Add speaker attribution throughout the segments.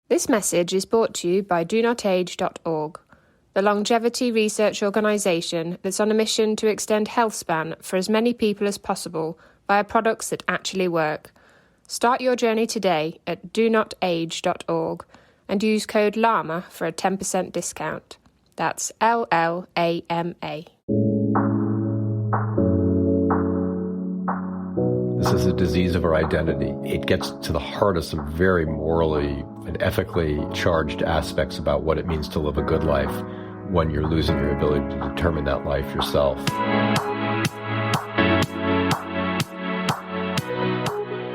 Speaker 1: This message is brought to you by DoNotAge.org, the longevity research organisation that's on a mission to extend health span for as many people as possible via products that actually work. Start your journey today at DoNotAge.org and use code LLAMA for a 10% discount. That's LLAMA.
Speaker 2: This is a disease of our identity. It gets to the heart of some very morally and ethically charged aspects about what it means to live a good life when you're losing your ability to determine that life yourself.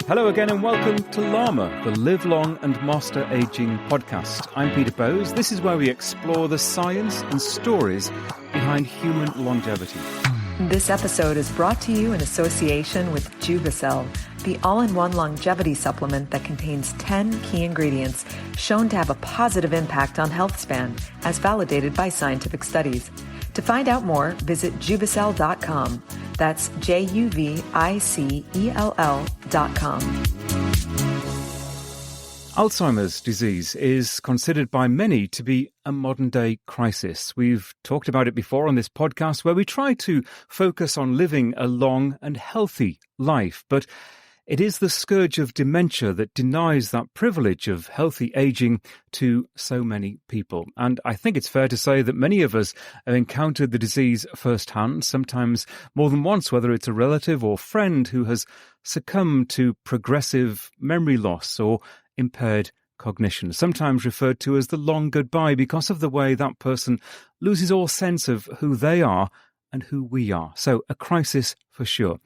Speaker 3: Hello again and welcome to LLAMA, the Live Long and Master Aging podcast. I'm Peter Bowes. This is where we explore the science and stories behind human longevity.
Speaker 4: This episode is brought to you in association with Jubicel, the all-in-one longevity supplement that contains 10 key ingredients shown to have a positive impact on health span, as validated by scientific studies. To find out more, visit Jubicel.com. That's Juvicell.com.
Speaker 3: Alzheimer's disease is considered by many to be a modern-day crisis. We've talked about it before on this podcast, where we try to focus on living a long and healthy life. But it is the scourge of dementia that denies that privilege of healthy aging to so many people. And I think it's fair to say that many of us have encountered the disease firsthand, sometimes more than once, whether it's a relative or friend who has succumbed to progressive memory loss or impaired cognition, sometimes referred to as the long goodbye because of the way that person loses all sense of who they are and who we are. So a crisis for sure.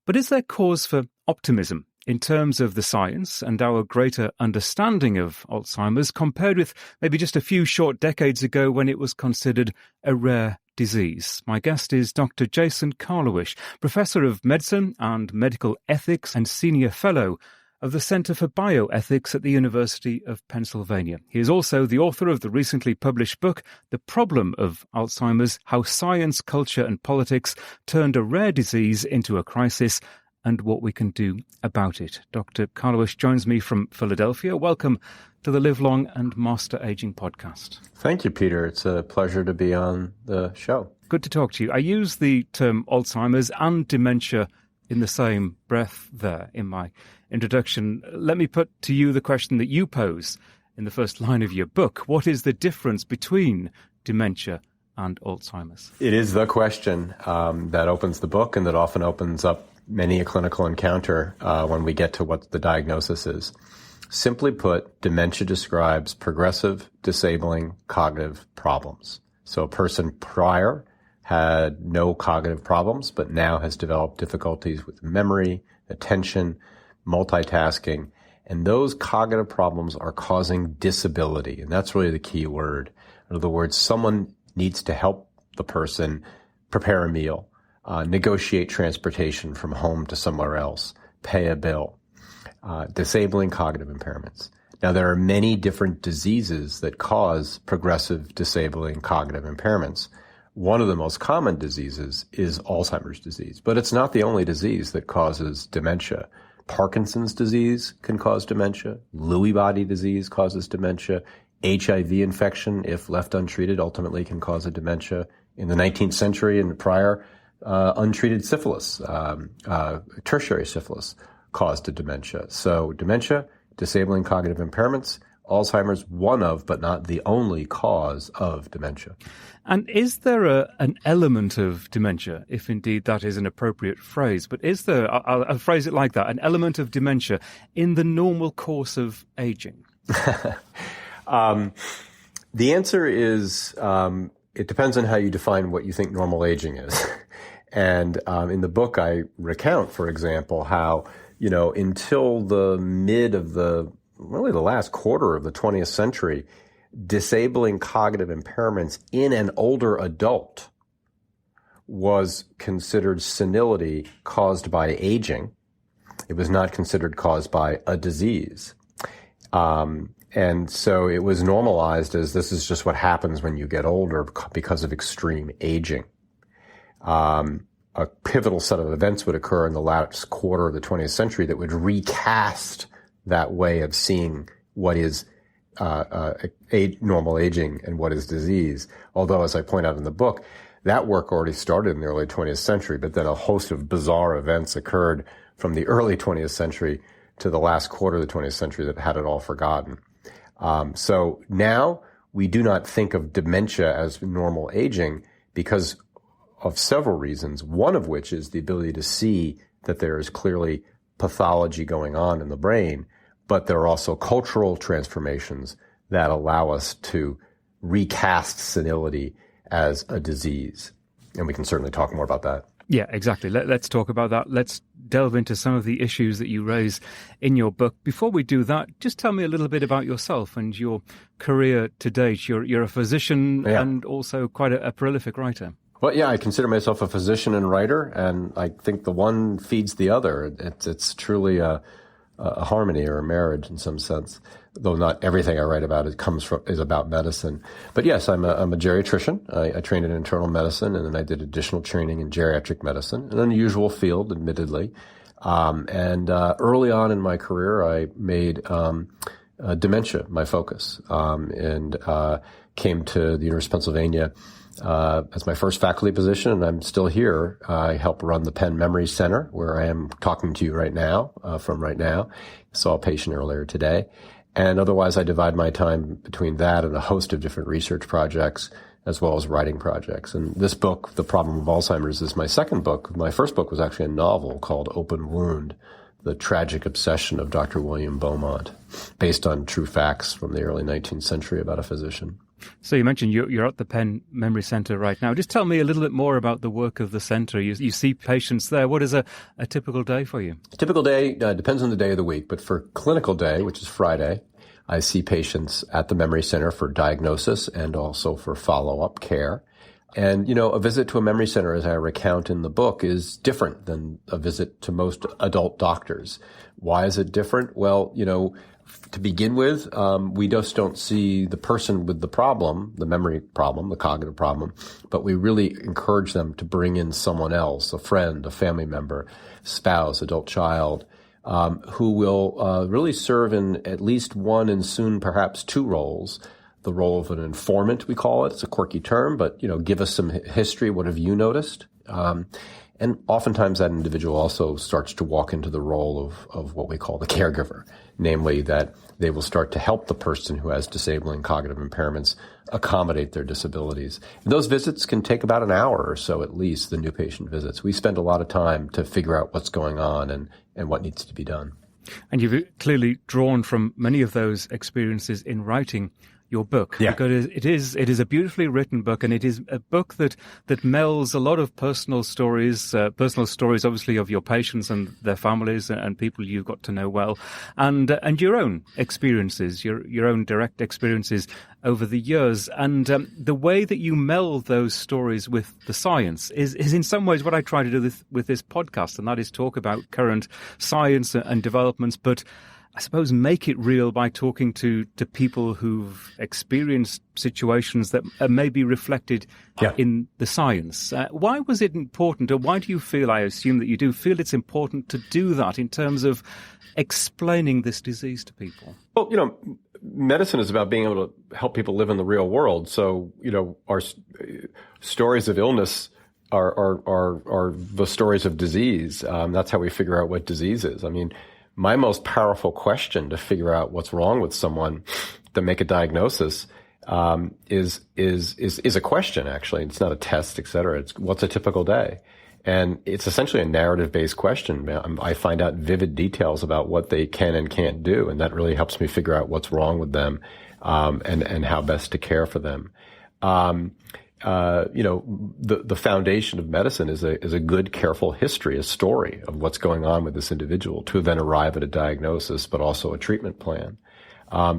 Speaker 3: But is there cause for optimism in terms of the science and our greater understanding of Alzheimer's compared with maybe just a few short decades ago when it was considered a rare disease? My guest is Dr. Jason Karlawish, Professor of Medicine and Medical Ethics and Senior Fellow of the Center for Bioethics at the University of Pennsylvania. He is also the author of the recently published book, The Problem of Alzheimer's, How Science, Culture and Politics Turned a Rare Disease into a Crisis and What We Can Do About It. Dr. Karlawish joins me from Philadelphia. Welcome to the Live Long and Master Aging podcast.
Speaker 2: Thank you, Peter. It's a pleasure to be on the show.
Speaker 3: Good to talk to you. I use the term Alzheimer's and dementia in the same breath there in my introduction. Let me put to you the question that you pose in the first line of your book. What is the difference between dementia and Alzheimer's?
Speaker 2: It is the question that opens the book and that often opens up many a clinical encounter when we get to what the diagnosis is. Simply put, dementia describes progressive, disabling cognitive problems. So a person prior had no cognitive problems, but now has developed difficulties with memory, attention, multitasking, and those cognitive problems are causing disability. And that's really the key word. In other words, someone needs to help the person prepare a meal, negotiate transportation from home to somewhere else, pay a bill, disabling cognitive impairments. Now, there are many different diseases that cause progressive, disabling cognitive impairments. One of the most common diseases is Alzheimer's disease, but it's not the only disease that causes dementia. Parkinson's disease can cause dementia. Lewy body disease causes dementia. HIV infection, if left untreated, ultimately can cause a dementia. In the 19th century and prior, untreated syphilis, tertiary syphilis, caused a dementia. So dementia, disabling cognitive impairments, Alzheimer's, one of, but not the only cause of dementia.
Speaker 3: And is there an element of dementia, if indeed that is an appropriate phrase, but is there, I'll phrase it like that, an element of dementia in the normal course of aging?
Speaker 2: The answer is, it depends on how you define what you think normal aging is. And in the book, I recount, for example, how, until the mid of really the last quarter of the 20th century, disabling cognitive impairments in an older adult was considered senility caused by aging. It was not considered caused by a disease. And so it was normalized as this is just what happens when you get older because of extreme aging. A pivotal set of events would occur in the last quarter of the 20th century that would recast that way of seeing what is normal aging and what is disease. Although, as I point out in the book, that work already started in the early 20th century, but then a host of bizarre events occurred from the early 20th century to the last quarter of the 20th century that had it all forgotten. So now we do not think of dementia as normal aging because of several reasons, one of which is the ability to see that there is clearly pathology going on in the brain, but there are also cultural transformations that allow us to recast senility as a disease. And we can certainly talk more about that.
Speaker 3: Yeah, exactly. Let's talk about that. Let's delve into some of the issues that you raise in your book. Before we do that, just tell me a little bit about yourself and your career to date. You're a physician and also quite a prolific writer.
Speaker 2: Well, yeah, I consider myself a physician and writer, and I think the one feeds the other. It's truly a harmony or a marriage in some sense, though not everything I write about is about medicine. But yes, I'm a geriatrician. I trained in internal medicine, and then I did additional training in geriatric medicine, an unusual field, admittedly. And early on in my career, I made dementia my focus, and came to the University of Pennsylvania as my first faculty position, and I'm still here. I help run the Penn Memory Center, where I am talking to you right now, from right now. Saw a patient earlier today. And otherwise, I divide my time between that and a host of different research projects, as well as writing projects. And this book, The Problem of Alzheimer's, is my second book. My first book was actually a novel called Open Wound, The Tragic Obsession of Dr. William Beaumont, based on true facts from the early 19th century about a physician.
Speaker 3: So you mentioned you're at the Penn Memory Center right now. Just tell me a little bit more about the work of the center. You see patients there. What is a typical day for you? A
Speaker 2: typical day depends on the day of the week, but for clinical day, which is Friday, I see patients at the Memory Center for diagnosis and also for follow-up care. And, a visit to a memory center, as I recount in the book, is different than a visit to most adult doctors. Why is it different? Well, to begin with, we just don't see the person with the problem, the memory problem, the cognitive problem, but we really encourage them to bring in someone else, a friend, a family member, spouse, adult child, who will really serve in at least one and soon perhaps two roles. The role of an informant, we call it. It's a quirky term, but, give us some history. What have you noticed? And oftentimes that individual also starts to walk into the role of what we call the caregiver, namely that they will start to help the person who has disabling cognitive impairments accommodate their disabilities. And those visits can take about an hour or so at least, the new patient visits. We spend a lot of time to figure out what's going on and what needs to be done.
Speaker 3: And you've clearly drawn from many of those experiences in writing your book, because it is a beautifully written book, and it is a book that melds a lot of personal stories obviously of your patients and their families and people you've got to know well, and your own experiences, your own direct experiences over the years, and the way that you meld those stories with the science is in some ways what I try to do with this podcast, and that is talk about current science and developments, but I suppose make it real by talking to people who've experienced situations that may be reflected in the science. Why was it important, or why do you feel, I assume that you do feel it's important to do that in terms of explaining this disease to people?
Speaker 2: Well, medicine is about being able to help people live in the real world. So, our stories of illness are the stories of disease. That's how we figure out what disease is. I mean, my most powerful question to figure out what's wrong with someone, to make a diagnosis, is a question. Actually, it's not a test, et cetera. It's what's a typical day, and it's essentially a narrative-based question. I find out vivid details about what they can and can't do, and that really helps me figure out what's wrong with them, and how best to care for them. The foundation of medicine is a good, careful history, a story of what's going on with this individual to then arrive at a diagnosis, but also a treatment plan.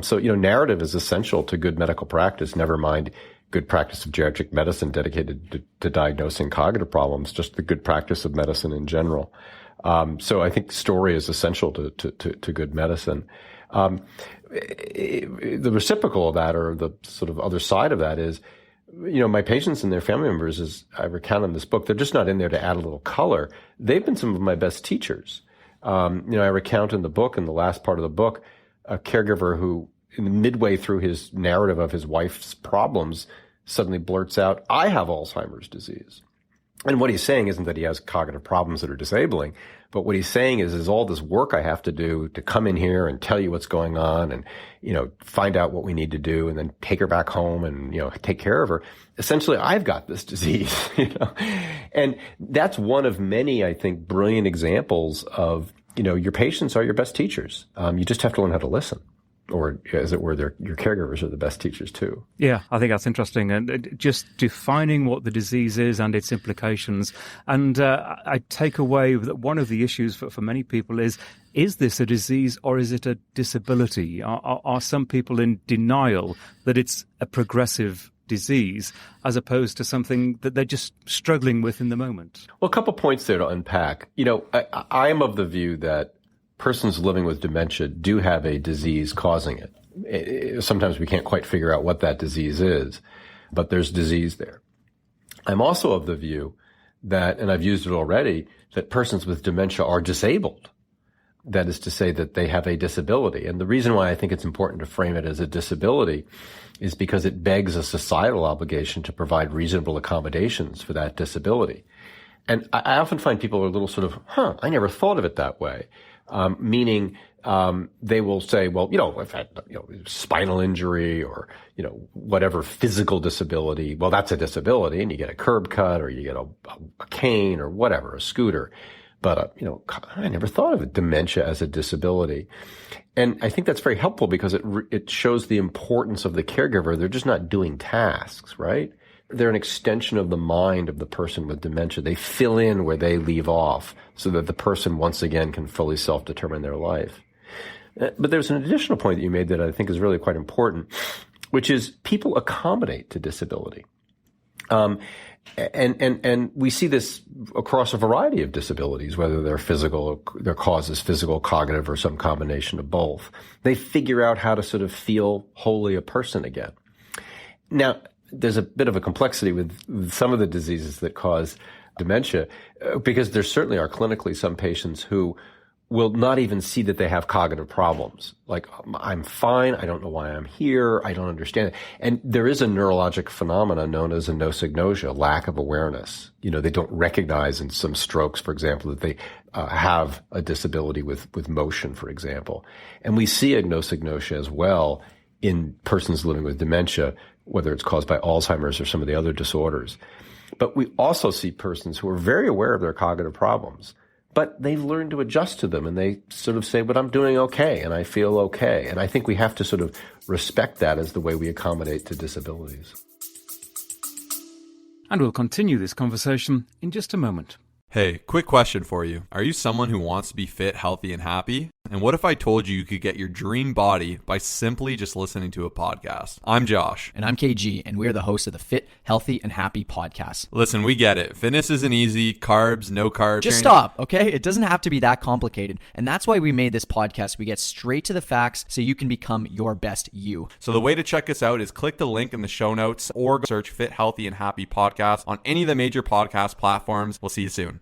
Speaker 2: So narrative is essential to good medical practice, never mind good practice of geriatric medicine dedicated to diagnosing cognitive problems, just the good practice of medicine in general. So I think story is essential to good medicine. The reciprocal of that, or the sort of other side of that, is my patients and their family members, as I recount in this book, they're just not in there to add a little color. They've been some of my best teachers. I recount in the book, in the last part of the book, a caregiver who midway through his narrative of his wife's problems, suddenly blurts out, I have Alzheimer's disease. And what he's saying isn't that he has cognitive problems that are disabling, but what he's saying is all this work I have to do to come in here and tell you what's going on and, find out what we need to do and then take her back home and, take care of her. Essentially, I've got this disease, And that's one of many, I think, brilliant examples of, your patients are your best teachers. You just have to learn how to listen. Or, as it were, your caregivers are the best teachers too.
Speaker 3: Yeah, I think that's interesting. And just defining what the disease is and its implications. And I take away that one of the issues for many people is this a disease or is it a disability? Are some people in denial that it's a progressive disease as opposed to something that they're just struggling with in the moment?
Speaker 2: Well, a couple points there to unpack. I am of the view that persons living with dementia do have a disease causing it. Sometimes we can't quite figure out what that disease is, but there's disease there. I'm also of the view that, and I've used it already, that persons with dementia are disabled. That is to say that they have a disability. And the reason why I think it's important to frame it as a disability is because it begs a societal obligation to provide reasonable accommodations for that disability. And I often find people are a little sort of, I never thought of it that way. Meaning, they will say, well, I've had, spinal injury or, whatever physical disability. Well, that's a disability and you get a curb cut or you get a cane or whatever, a scooter. But, I never thought of dementia as a disability. And I think that's very helpful because it shows the importance of the caregiver. They're just not doing tasks, right? They're an extension of the mind of the person with dementia. They fill in where they leave off so that the person once again can fully self-determine their life. But there's an additional point that you made that I think is really quite important, which is people accommodate to disability. And we see this across a variety of disabilities, whether they're physical, their cause is physical, cognitive, or some combination of both. They figure out how to sort of feel wholly a person again. Now, there's a bit of a complexity with some of the diseases that cause dementia, because there certainly are clinically some patients who will not even see that they have cognitive problems. Like, I'm fine, I don't know why I'm here, I don't understand it. And there is a neurologic phenomena known as anosognosia, lack of awareness. They don't recognize in some strokes, for example, that they have a disability with motion, for example. And we see anosognosia as well in persons living with dementia, whether it's caused by Alzheimer's or some of the other disorders. But we also see persons who are very aware of their cognitive problems, but they've learned to adjust to them and they sort of say, but I'm doing okay and I feel okay. And I think we have to sort of respect that as the way we accommodate to disabilities.
Speaker 3: And we'll continue this conversation in just a moment.
Speaker 5: Hey, quick question for you. Are you someone who wants to be fit, healthy, and happy? And what if I told you could get your dream body by simply just listening to a podcast? I'm Josh.
Speaker 6: And I'm KG, and we're the hosts of the Fit, Healthy, and Happy podcast.
Speaker 5: Listen, we get it. Fitness isn't easy. Carbs, no carbs.
Speaker 6: Just stop, okay? It doesn't have to be that complicated. And that's why we made this podcast. We get straight to the facts so you can become your best you.
Speaker 5: So the way to check us out is click the link in the show notes or search Fit, Healthy, and Happy podcast on any of the major podcast platforms. We'll see you soon.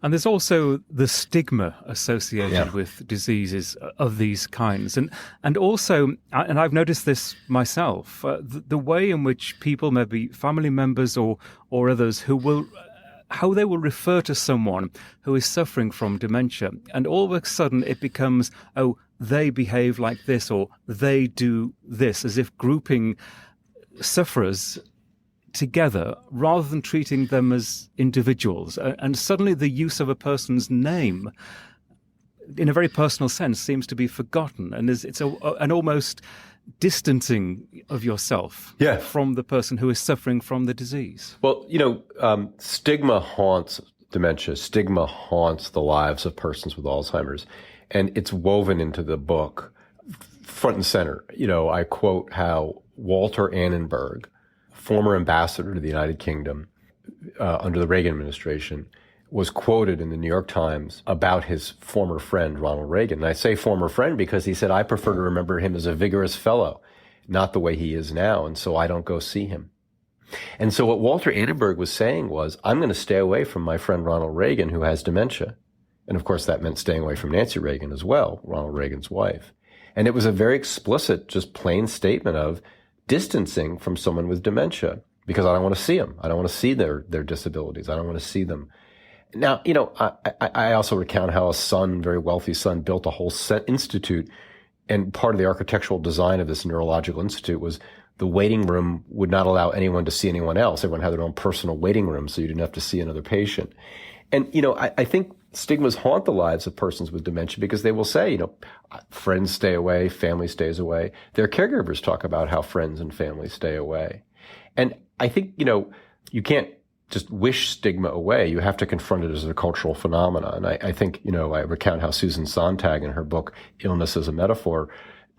Speaker 3: And there's also the stigma associated with diseases of these kinds. And also, and I've noticed this myself, the way in which people, maybe family members or others, how they will refer to someone who is suffering from dementia. And all of a sudden it becomes, oh, they behave like this or they do this, as if grouping sufferers together rather than treating them as individuals. And suddenly the use of a person's name in a very personal sense seems to be forgotten, and it's an almost distancing of yourself from the person who is suffering from the disease.
Speaker 2: Well, stigma haunts dementia. Stigma haunts the lives of persons with Alzheimer's, and it's woven into the book front and center. I quote how Walter Annenberg, former ambassador to the United Kingdom under the Reagan administration, was quoted in the New York Times about his former friend, Ronald Reagan. And I say former friend because he said, I prefer to remember him as a vigorous fellow, not the way he is now, and so I don't go see him. And so what Walter Annenberg was saying was, I'm going to stay away from my friend Ronald Reagan, who has dementia, And of course, that meant staying away from Nancy Reagan as well, Ronald Reagan's wife. And it was a very explicit, just plain statement of distancing from someone with dementia because I don't want to see them. I don't want to see their disabilities. I don't want to see them. Now, I also recount how a son, very wealthy son, built a whole institute. And part of the architectural design of this neurological institute was the waiting room would not allow anyone to see anyone else. Everyone had their own personal waiting room, so you didn't have to see another patient. And, I think stigmas haunt the lives of persons with dementia because they will say, friends stay away, family stays away. Their caregivers talk about how friends and family stay away. And I think, you can't just wish stigma away. You have to confront it as a cultural phenomenon. And I think, I recount how Susan Sontag in her book, Illness as a Metaphor,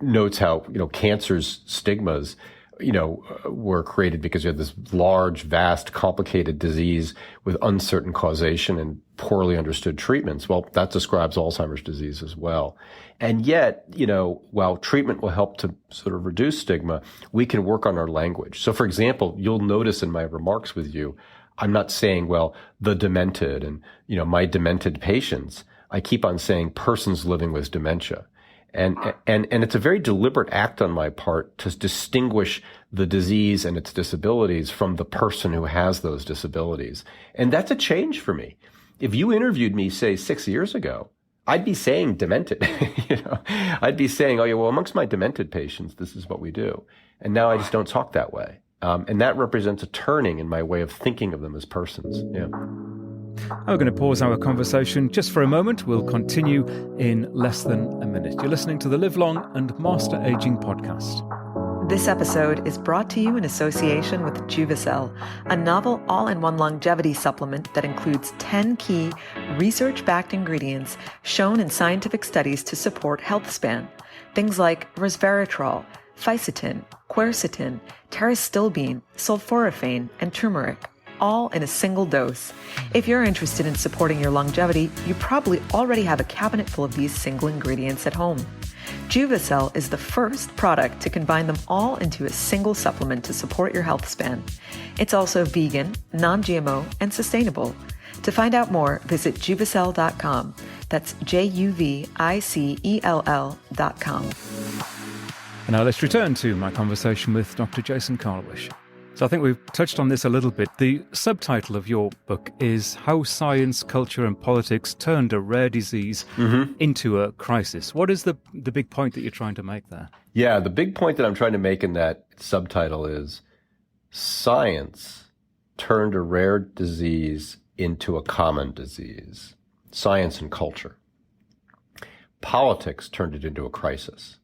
Speaker 2: notes how, cancer's stigmas, were created because you had this large, vast, complicated disease with uncertain causation and poorly understood treatments. Well, that describes Alzheimer's disease as well. And yet, while treatment will help to sort of reduce stigma, we can work on our language. So, for example, you'll notice in my remarks with you, I'm not saying, well, the demented and, my demented patients. I keep on saying persons living with dementia. And it's a very deliberate act on my part to distinguish the disease and its disabilities from the person who has those disabilities. And that's a change for me. If you interviewed me, say, 6 years ago, I'd be saying demented. I'd be saying, oh, yeah, well, amongst my demented patients, this is what we do. And now I just don't talk that way. And that represents a turning in my way of thinking of them as persons. Yeah.
Speaker 3: We're going to pause our conversation just for a moment. We'll continue in less than a minute. You're listening to the Live Long and Master Aging podcast.
Speaker 4: This episode is brought to you in association with Juvicel, a novel all-in-one longevity supplement that includes 10 key research-backed ingredients shown in scientific studies to support health span. Things like resveratrol, fisetin, quercetin, pterostilbene, sulforaphane, and turmeric, all in a single dose. If you're interested in supporting your longevity, you probably already have a cabinet full of these single ingredients at home. Juvicel is the first product to combine them all into a single supplement to support your health span. It's also vegan, non-GMO, and sustainable. To find out more, visit juvicel.com. That's JUVICELL.com.
Speaker 3: And now let's return to my conversation with Dr. Jason Karlawish. So I think we've touched on this a little bit. The subtitle of your book is How Science, Culture and Politics Turned a Rare Disease into a Crisis. What is the big point that you're trying to make there?
Speaker 2: Yeah, the big point that I'm trying to make in that subtitle is science turned a rare disease into a common disease. Science and culture. Politics turned it into a crisis.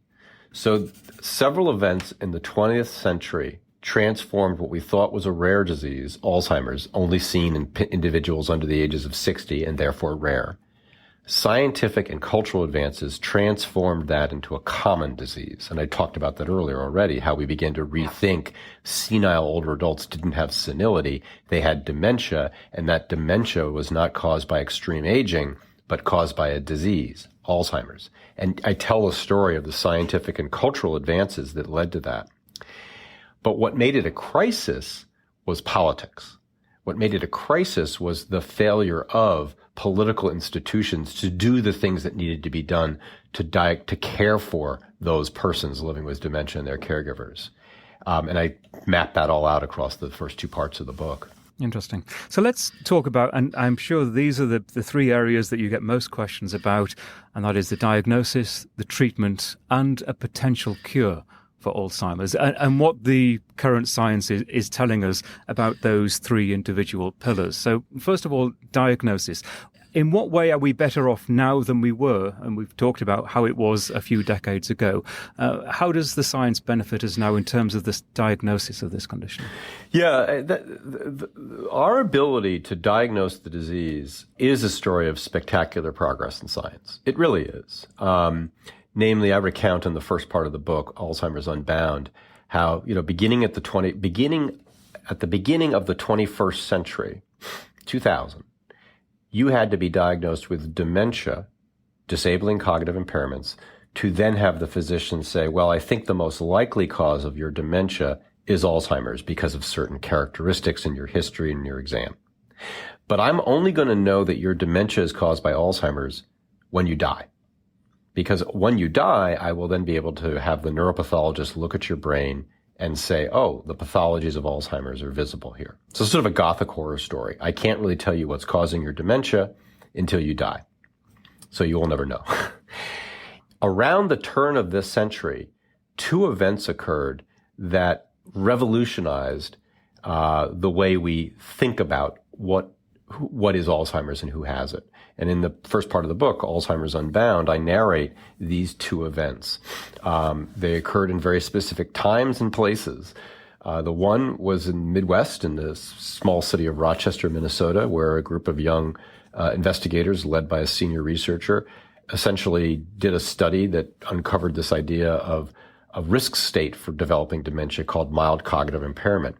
Speaker 2: So several events in the 20th century transformed what we thought was a rare disease, Alzheimer's, only seen in individuals under the ages of 60 and therefore rare. Scientific and cultural advances transformed that into a common disease. And I talked about that earlier already, how we began to rethink senile older adults didn't have senility, they had dementia, and that dementia was not caused by extreme aging, but caused by a disease, Alzheimer's. And I tell the story of the scientific and cultural advances that led to that. But what made it a crisis was politics. What made it a crisis was the failure of political institutions to do the things that needed to be done to care for those persons living with dementia and their caregivers. And I mapped that all out across the first two parts of the book.
Speaker 3: Interesting. So let's talk about, and I'm sure these are the three areas that you get most questions about, and that is the diagnosis, the treatment, and a potential cure for Alzheimer's, and what the current science is telling us about those three individual pillars. So first of all, diagnosis. In what way are we better off now than we were? And we've talked about how it was a few decades ago. How does the science benefit us now in terms of this diagnosis of this condition? Yeah,
Speaker 2: our ability to diagnose the disease is a story of spectacular progress in science. It really is. Namely, I recount in the first part of the book, Alzheimer's Unbound, how, beginning at the beginning of the 21st century, 2000, you had to be diagnosed with dementia, disabling cognitive impairments, to then have the physician say, well, I think the most likely cause of your dementia is Alzheimer's because of certain characteristics in your history and your exam. But I'm only going to know that your dementia is caused by Alzheimer's when you die. Because when you die, I will then be able to have the neuropathologist look at your brain and say, oh, the pathologies of Alzheimer's are visible here. So it's sort of a Gothic horror story. I can't really tell you what's causing your dementia until you die. So you will never know. Around the turn of this century, two events occurred that revolutionized the way we think about what is Alzheimer's and who has it. And in the first part of the book, Alzheimer's Unbound, I narrate these two events. They occurred in very specific times and places. The one was in the Midwest, in the small city of Rochester, Minnesota, where a group of young investigators led by a senior researcher essentially did a study that uncovered this idea of a risk state for developing dementia called mild cognitive impairment.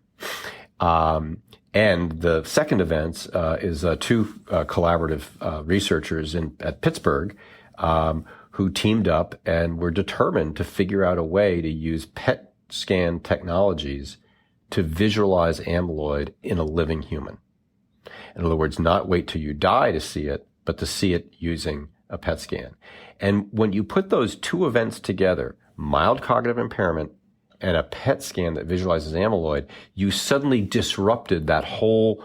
Speaker 2: And the second event is two collaborative researchers at Pittsburgh who teamed up and were determined to figure out a way to use PET scan technologies to visualize amyloid in a living human. In other words, not wait till you die to see it, but to see it using a PET scan. And when you put those two events together, mild cognitive impairment and a PET scan that visualizes amyloid, you suddenly disrupted that whole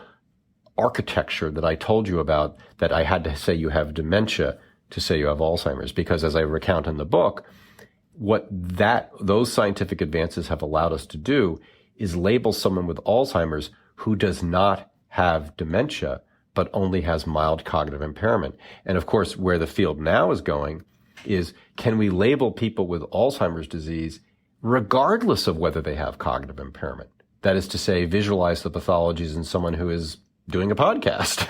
Speaker 2: architecture that I told you about, that I had to say you have dementia to say you have Alzheimer's. Because as I recount in the book, what those scientific advances have allowed us to do is label someone with Alzheimer's who does not have dementia, but only has mild cognitive impairment. And of course, where the field now is going is, can we label people with Alzheimer's disease regardless of whether they have cognitive impairment? That is to say, visualize the pathologies in someone who is doing a podcast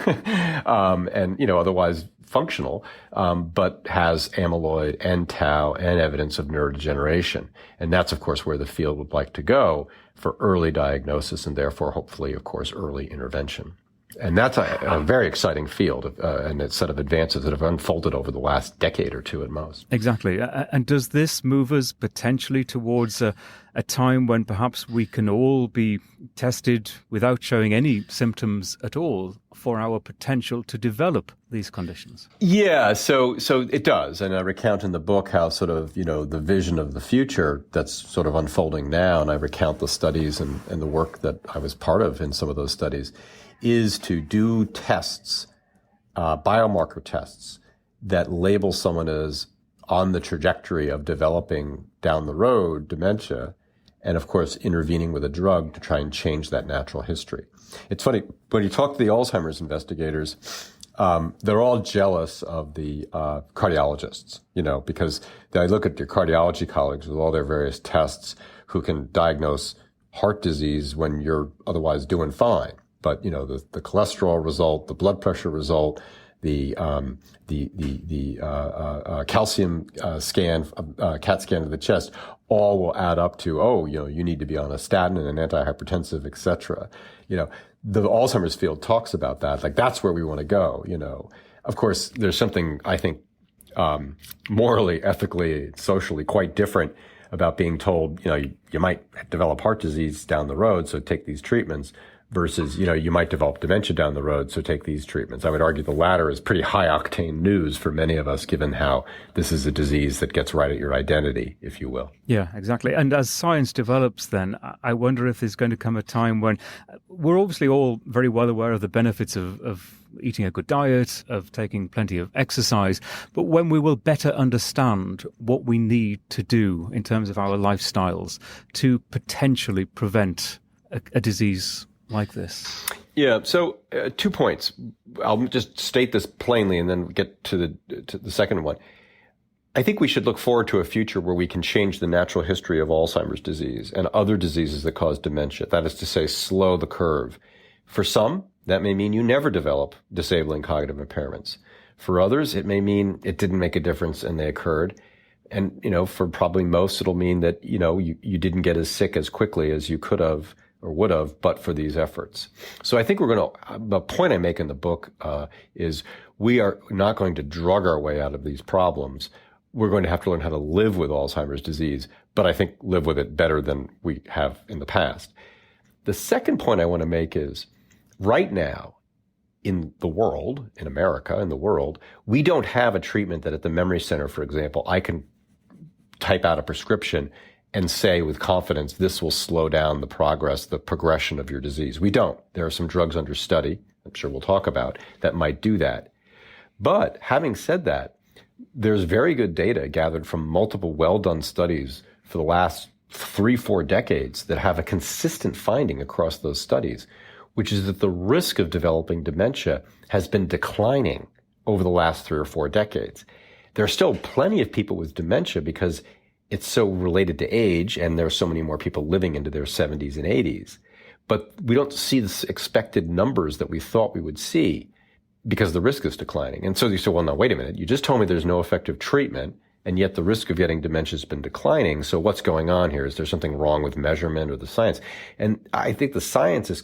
Speaker 2: and, otherwise functional, but has amyloid and tau and evidence of neurodegeneration. And that's, of course, where the field would like to go for early diagnosis and therefore, hopefully, of course, early intervention. And that's a very exciting field and a set of advances that have unfolded over the last decade or two at most.
Speaker 3: Exactly. And does this move us potentially towards a time when perhaps we can all be tested without showing any symptoms at all for our potential to develop these conditions? Yeah,
Speaker 2: so it does. And I recount in the book how sort of, the vision of the future that's sort of unfolding now. And I recount the studies and the work that I was part of in some of those studies is to do tests, biomarker tests that label someone as on the trajectory of developing down the road dementia, and of course intervening with a drug to try and change that natural history. It's funny, when you talk to the Alzheimer's investigators, they're all jealous of the cardiologists, because they look at your cardiology colleagues with all their various tests who can diagnose heart disease when you're otherwise doing fine. But, the cholesterol result, the blood pressure result, the calcium scan, CAT scan of the chest, all will add up to, you need to be on a statin and an antihypertensive, et cetera. The Alzheimer's field talks about that. Like, that's where we want to go, Of course, there's something, I think, morally, ethically, socially quite different about being told, you might develop heart disease down the road, so take these treatments. Versus, you might develop dementia down the road, so take these treatments. I would argue the latter is pretty high-octane news for many of us, given how this is a disease that gets right at your identity, if you will.
Speaker 3: Yeah, exactly. And as science develops then, I wonder if there's going to come a time when we're obviously all very well aware of the benefits of eating a good diet, of taking plenty of exercise, but when we will better understand what we need to do in terms of our lifestyles to potentially prevent a disease like this.
Speaker 2: Yeah. So 2 points. I'll just state this plainly and then get to the second one. I think we should look forward to a future where we can change the natural history of Alzheimer's disease and other diseases that cause dementia. That is to say, slow the curve. For some, that may mean you never develop disabling cognitive impairments. For others, it may mean it didn't make a difference and they occurred. And, for probably most, it'll mean that, you didn't get as sick as quickly as you could have or would have, but for these efforts. So I think the point I make in the book is we are not going to drug our way out of these problems. We're going to have to learn how to live with Alzheimer's disease, but I think live with it better than we have in the past. The second point I want to make is right now, in the world, in America, in the world, we don't have a treatment that at the memory center, for example, I can type out a prescription and say with confidence, this will slow down the progression of your disease. We don't. There are some drugs under study, I'm sure we'll talk about, that might do that. But having said that, there's very good data gathered from multiple well-done studies for the last 3-4 decades that have a consistent finding across those studies, which is that the risk of developing dementia has been declining over the last 3 or 4 decades. There are still plenty of people with dementia because it's so related to age, and there are so many more people living into their 70s and 80s. But we don't see the expected numbers that we thought we would see because the risk is declining. And so you say, well, no, wait a minute. You just told me there's no effective treatment, and yet the risk of getting dementia has been declining. So what's going on here? Is there something wrong with measurement or the science? And I think the science is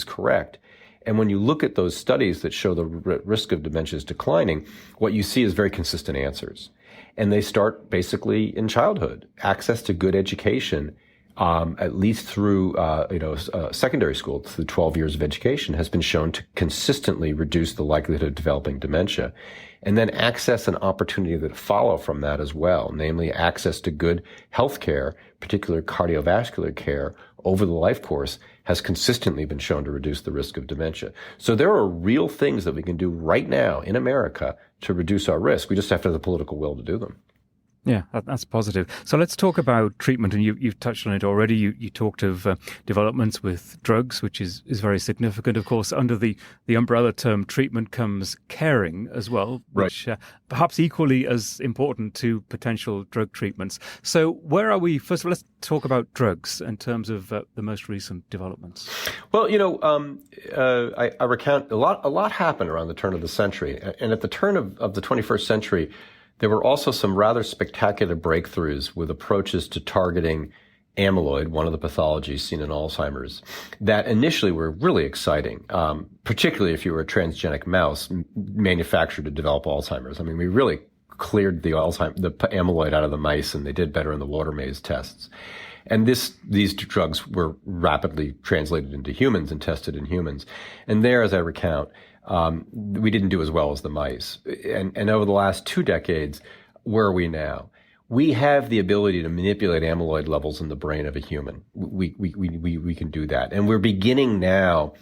Speaker 2: correct. And when you look at those studies that show the risk of dementia is declining, what you see is very consistent answers. And they start basically in childhood. Access to good education, at least through secondary school, through 12 years of education, has been shown to consistently reduce the likelihood of developing dementia. And then access and opportunity that follow from that as well, namely access to good health care, particularly cardiovascular care, over the life course, has consistently been shown to reduce the risk of dementia. So there are real things that we can do right now in America to reduce our risk. We just have to have the political will to do them.
Speaker 3: Yeah, that's positive. So let's talk about treatment, and you've touched on it already. You talked of developments with drugs, which is very significant. Of course, under the umbrella term treatment comes caring as well, which perhaps equally as important to potential drug treatments. So where are we? First of all, let's talk about drugs in terms of the most recent developments.
Speaker 2: Well, I recount a lot happened around the turn of the century, and at the turn of the 21st century, there were also some rather spectacular breakthroughs with approaches to targeting amyloid, one of the pathologies seen in Alzheimer's, that initially were really exciting, particularly if you were a transgenic mouse manufactured to develop Alzheimer's. I mean, we really cleared the amyloid out of the mice, and they did better in the water maze tests. And these drugs were rapidly translated into humans and tested in humans. And there, as I recount, we didn't do as well as the mice. And over the last 2 decades, where are we now? We have the ability to manipulate amyloid levels in the brain of a human. We can do that. And we're beginning now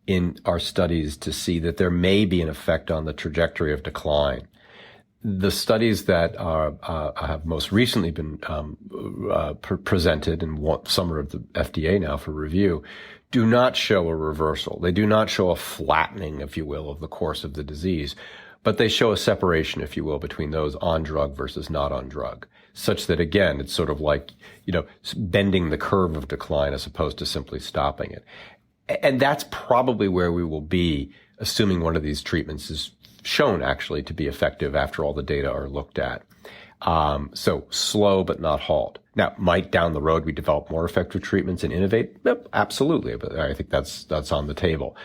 Speaker 2: in our studies to see that there may be an effect on the trajectory of decline. The studies that have most recently been presented, and some are at the FDA now for review, do not show a reversal. They do not show a flattening, if you will, of the course of the disease, but they show a separation, if you will, between those on drug versus not on drug, such that, again, it's sort of like, bending the curve of decline as opposed to simply stopping it. And that's probably where we will be, assuming one of these treatments is shown actually to be effective after all the data are looked at. So slow but not halt. Now, might down the road we develop more effective treatments and innovate? Yep, absolutely. But I think that's on the table.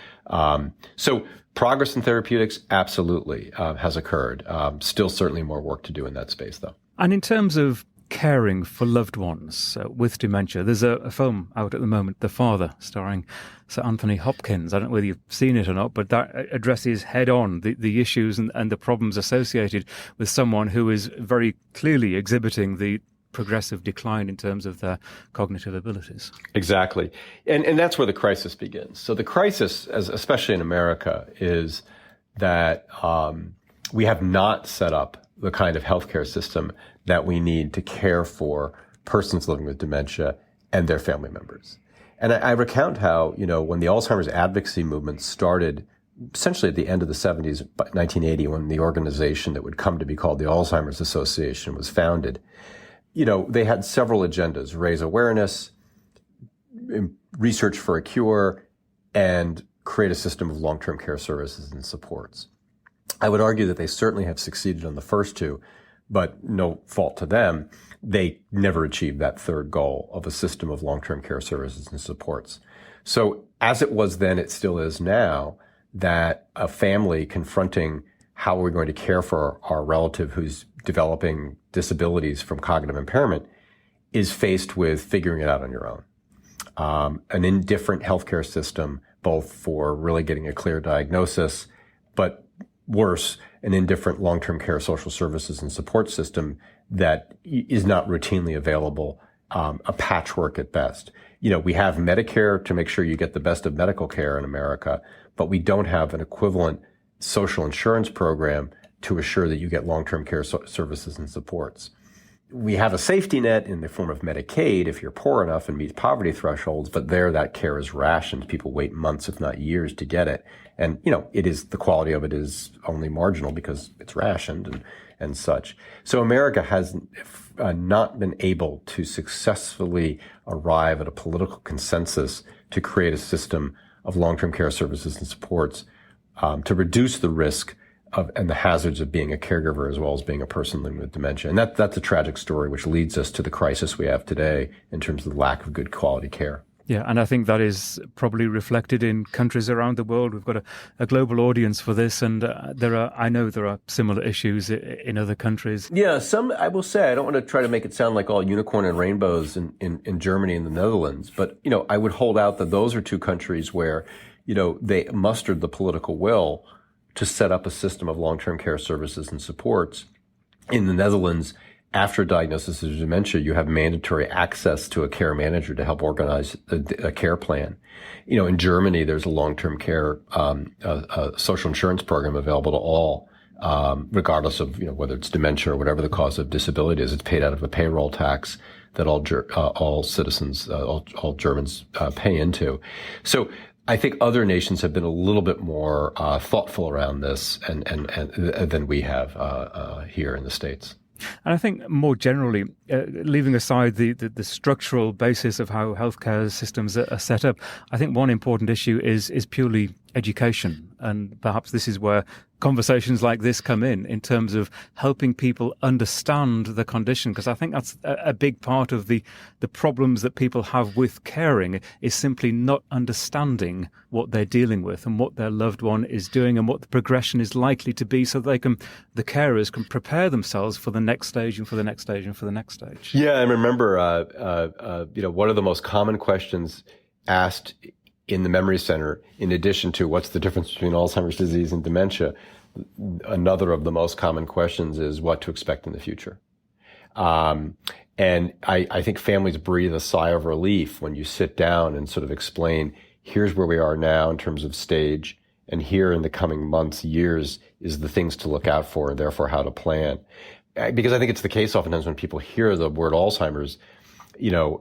Speaker 2: So progress in therapeutics absolutely has occurred. Still certainly more work to do in that space, though.
Speaker 3: And in terms of caring for loved ones with dementia, there's a film out at the moment, The Father, starring Sir Anthony Hopkins. I don't know whether you've seen it or not, but that addresses head-on the issues and the problems associated with someone who is very clearly exhibiting the progressive decline in terms of their cognitive abilities.
Speaker 2: Exactly. And that's where the crisis begins. So the crisis, especially in America, is that we have not set up the kind of healthcare system that we need to care for persons living with dementia and their family members. And I recount how, when the Alzheimer's advocacy movement started essentially at the end of the 70s, 1980, when the organization that would come to be called the Alzheimer's Association was founded, they had several agendas: raise awareness, research for a cure, and create a system of long-term care services and supports. I would argue that they certainly have succeeded on the first two, but no fault to them. They never achieved that third goal of a system of long-term care services and supports. So as it was then, it still is now, that a family confronting how we're going to care for our relative who's developing disabilities from cognitive impairment is faced with figuring it out on your own. An indifferent healthcare system both for really getting a clear diagnosis, but worse, an indifferent long-term care social services and support system that is not routinely available, a patchwork at best. We have Medicare to make sure you get the best of medical care in America, but we don't have an equivalent social insurance program to assure that you get long-term care services and supports. We have a safety net in the form of Medicaid if you're poor enough and meet poverty thresholds, but there that care is rationed. People wait months, if not years, to get it. And, the quality of it is only marginal because it's rationed and such. So America has not been able to successfully arrive at a political consensus to create a system of long-term care services and supports to reduce the risk and the hazards of being a caregiver as well as being a person living with dementia. And that's a tragic story which leads us to the crisis we have today in terms of the lack of good quality care.
Speaker 3: Yeah, and I think that is probably reflected in countries around the world. We've got a global audience for this, and I know there are similar issues in other countries. Yeah,
Speaker 2: I will say, I don't want to try to make it sound like all unicorn and rainbows in Germany and the Netherlands, but, I would hold out that those are two countries where, they mustered the political will to set up a system of long-term care services and supports. In the Netherlands, after diagnosis of dementia, you have mandatory access to a care manager to help organize a care plan. In Germany, there's a long-term care social insurance program available to all, regardless of whether it's dementia or whatever the cause of disability is. It's paid out of a payroll tax that all citizens, all Germans pay into. So I think other nations have been a little bit more thoughtful around this and than we have here in the States.
Speaker 3: And I think more generally, leaving aside the structural basis of how healthcare systems are set up, I think one important issue is purely education. And perhaps this is where conversations like this come in terms of helping people understand the condition, because I think that's a big part of the problems that people have with caring is simply not understanding what they're dealing with and what their loved one is doing and what the progression is likely to be, so the carers can prepare themselves for the next stage and for the next stage and for the next stage.
Speaker 2: Yeah, I remember, one of the most common questions asked in the memory center, in addition to what's the difference between Alzheimer's disease and dementia, another of the most common questions is what to expect in the future. And I think families breathe a sigh of relief when you sit down and sort of explain, here's where we are now in terms of stage, and here in the coming months, years, is the things to look out for, and therefore how to plan. Because I think it's the case oftentimes when people hear the word Alzheimer's,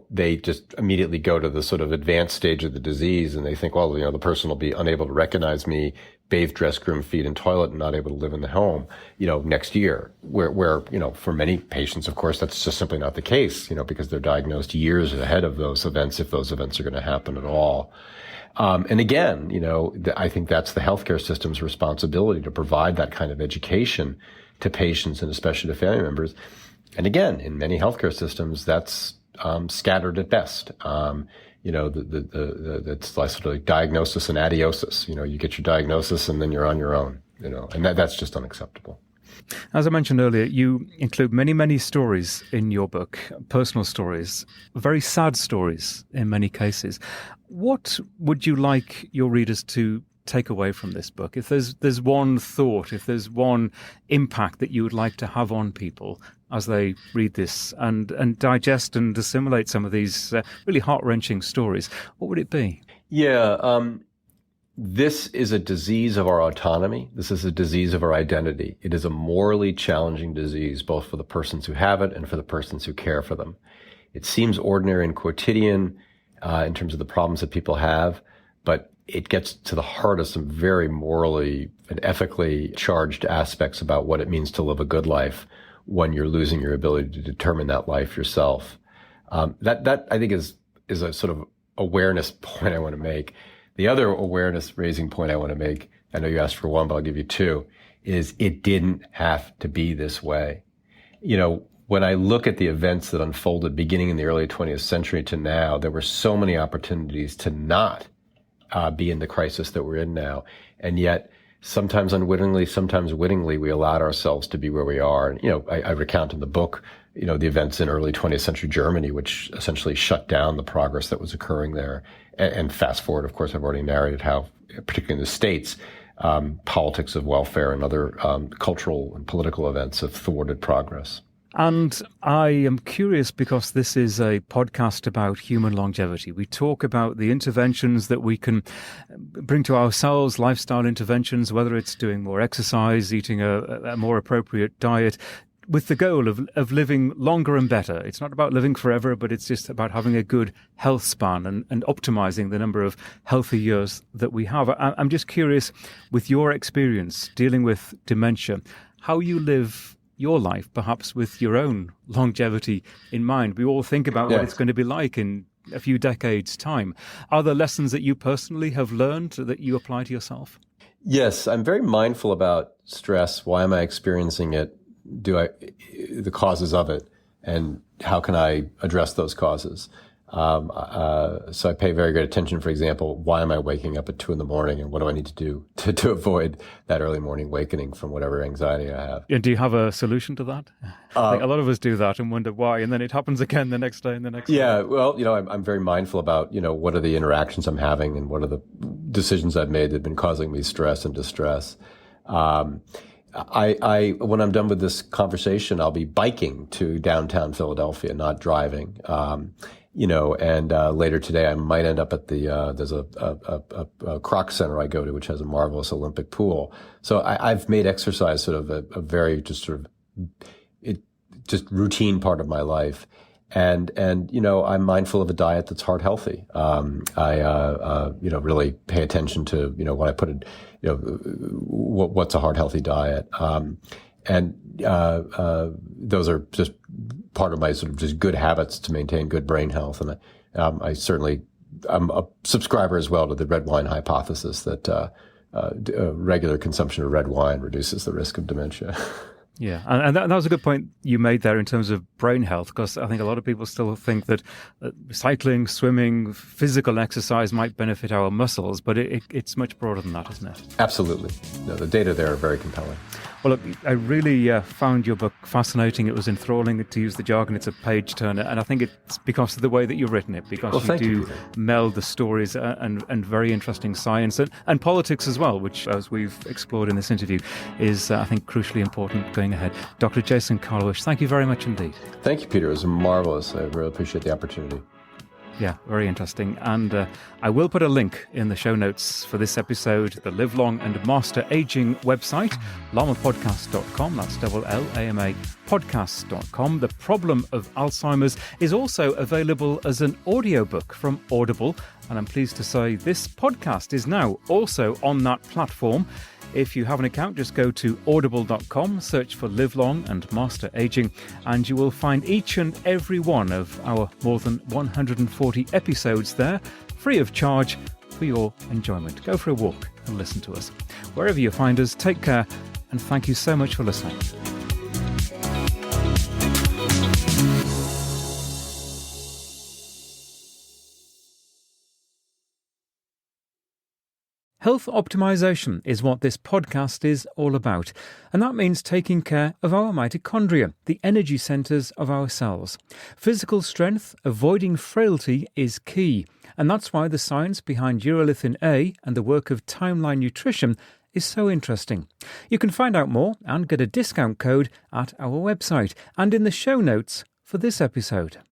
Speaker 2: they just immediately go to the sort of advanced stage of the disease, and they think, well, the person will be unable to recognize me, bathe, dress, groom, feed, and toilet, and not able to live in the home, next year. Where, for many patients, of course, that's just simply not the case, because they're diagnosed years ahead of those events, if those events are going to happen at all. And again, I think that's the healthcare system's responsibility to provide that kind of education to patients and especially to family members. And again, in many healthcare systems, that's scattered at best. It's like sort of like diagnosis and adiosis. You get your diagnosis and then you're on your own, and that's just unacceptable.
Speaker 3: As I mentioned earlier, you include many, many stories in your book, personal stories, very sad stories in many cases. What would you like your readers to take away from this book? If there's one thought, if there's one impact that you would like to have on people as they read this and digest and assimilate some of these really heart-wrenching stories, what would it be?
Speaker 2: Yeah, this is a disease of our autonomy. This is a disease of our identity. It is a morally challenging disease, both for the persons who have it and for the persons who care for them. It seems ordinary and quotidian in terms of the problems that people have, but it gets to the heart of some very morally and ethically charged aspects about what it means to live a good life when you're losing your ability to determine that life yourself. That I think is a sort of awareness point I want to make. The other awareness raising point I want to make, I know you asked for one, but I'll give you two, is it didn't have to be this way. When I look at the events that unfolded beginning in the early 20th century to now, there were so many opportunities to not be in the crisis that we're in now. And yet, sometimes unwittingly, sometimes wittingly, we allowed ourselves to be where we are. And, I recount in the book the events in early 20th century Germany, which essentially shut down the progress that was occurring there. And fast forward, of course, I've already narrated how, particularly in the States, politics of welfare and other cultural and political events have thwarted progress.
Speaker 3: And I am curious because this is a podcast about human longevity. We talk about the interventions that we can bring to ourselves, lifestyle interventions, whether it's doing more exercise, eating a more appropriate diet, with the goal of living longer and better. It's not about living forever, but it's just about having a good health span and optimizing the number of healthy years that we have. I'm just curious, with your experience dealing with dementia, how you live your life, perhaps with your own longevity in mind. We all think about what it's going to be like in a few decades' time. Are there lessons that you personally have learned that you apply to yourself?
Speaker 2: Yes, I'm very mindful about stress. Why am I experiencing it? The causes of it, and how can I address those causes? So I pay very great attention. For example, why am I waking up at 2 a.m, and what do I need to do to avoid that early morning awakening from whatever anxiety I have?
Speaker 3: And do you have a solution to that? I think a lot of us do that and wonder why, and then it happens again the next day and the next day.
Speaker 2: Yeah, well, I'm very mindful about, what are the interactions I'm having and what are the decisions I've made that have been causing me stress and distress. When I'm done with this conversation, I'll be biking to downtown Philadelphia, not driving. And later today I might end up at there's a Croc Center I go to, which has a marvelous Olympic pool. So I've made exercise sort of a very just routine part of my life. And I'm mindful of a diet that's heart healthy. I really pay attention to, when I put it, what's a heart healthy diet. Those are just part of my sort of just good habits to maintain good brain health. And I'm a subscriber as well to the red wine hypothesis that regular consumption of red wine reduces the risk of dementia.
Speaker 3: Yeah, and that was a good point you made there in terms of brain health, because I think a lot of people still think that cycling, swimming, physical exercise might benefit our muscles, but it's much broader than that, isn't it?
Speaker 2: Absolutely. No, the data there are very compelling.
Speaker 3: Well, look, I really found your book fascinating. It was enthralling, to use the jargon. It's a page-turner, and I think it's because of the way that you've written it, because you do meld the stories and very interesting science and politics as well, which, as we've explored in this interview, is, I think, crucially important going ahead. Dr. Jason Karlawish, thank you very much indeed.
Speaker 2: Thank you, Peter. It was marvelous. I really appreciate the opportunity.
Speaker 3: Yeah, very interesting. And I will put a link in the show notes for this episode, the Live Long and Master Aging website, lamapodcast.com, that's LLAMA podcast.com. The Problem of Alzheimer's is also available as an audiobook from Audible. And I'm pleased to say this podcast is now also on that platform. If you have an account, just go to audible.com, search for Live Long and Master Aging, and you will find each and every one of our more than 140 episodes there, free of charge, for your enjoyment. Go for a walk and listen to us. Wherever you find us, take care, and thank you so much for listening. Health optimization is what this podcast is all about, and that means taking care of our mitochondria, the energy centers of our cells. Physical strength, avoiding frailty is key, and that's why the science behind urolithin A and the work of Timeline Nutrition is so interesting. You can find out more and get a discount code at our website and in the show notes for this episode.